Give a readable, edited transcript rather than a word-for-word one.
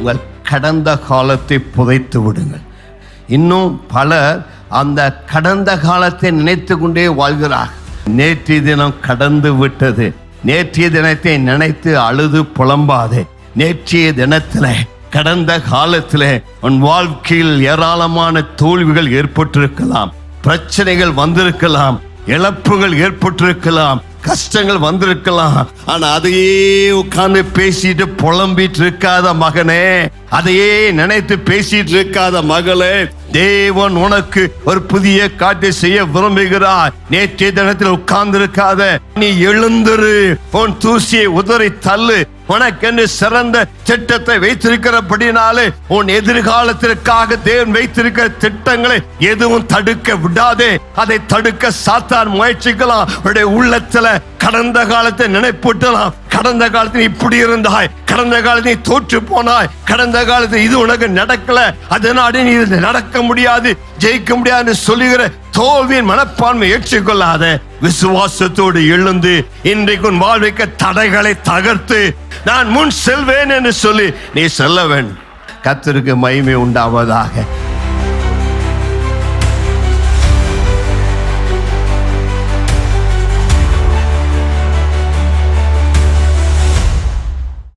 உங்கள் கடந்த காலத்தை புதைத்து விடுங்கள். இன்னும் பலர் அந்த கடந்த காலத்தை நினைத்து கொண்டே வாழ்கிறார். நேற்றைய தினம் கடந்து விட்டது. நேற்றைய தினத்தை நினைத்து அழுது புலம்பாதே. நேற்றைய தினத்தில் கடந்த காலத்தில் உன் வாழ்க்கையில் ஏராளமான தோல்விகள் ஏற்பட்டிருக்கலாம், பிரச்சனைகள் வந்திருக்கலாம், இழப்புகள் ஏற்பட்டிருக்கலாம், கஷ்டங்கள் வந்திருக்கலாம். ஆனா அதையே உட்கார்ந்து பேசிட்டு புலம்பிட்டு இருக்காத மகனே, அதையே நினைத்து பேசிட்டு இருக்காத மகளே, தேவன் உனக்கு ஒரு புதிய காட்சி செய்ய விரும்புகிறார். நேற்றைய தினத்தில் உட்கார்ந்து இருக்காத, நீ எழுந்திரு, உன் தூசியை உதறி தள்ளு. உனக்கென்று சிறந்த திட்டத்தை வைத்திருக்கிறபடினாலே உன் எதிர்காலத்திற்காக தேவன் வைத்திருக்கிற திட்டங்களை எதுவும் தடுக்க விடாதே. அதை தடுக்க சாத்தான் முயற்சிக்கலாம். உன்னுடைய உள்ளத்துல கடந்த காலத்தை நினைப்பூட்டலாம். கடந்த காலத்தில் இப்படி இருந்தாய், கடந்த காலத்தில் நீ தோற்று போனாய், கடந்த காலத்தில் இது உனக்கு நடக்கல, அதனால நீ இது நடக்க முடியாது, ஜெயிக்க முடியாது சொல்லுகிற தோல்வியின் மனப்பான்மை ஏற்றுக்கொள்ளாத, விசுவாசத்தோடு எழுந்து இன்றைக்கு உன் வாழ்விக்க தடைகளை தகர்த்து நான் முன் செல்வேன் என்று சொல்லி நீ செல்ல வேண்டும். கர்த்தருக்கு மகிமை உண்டாவதாக.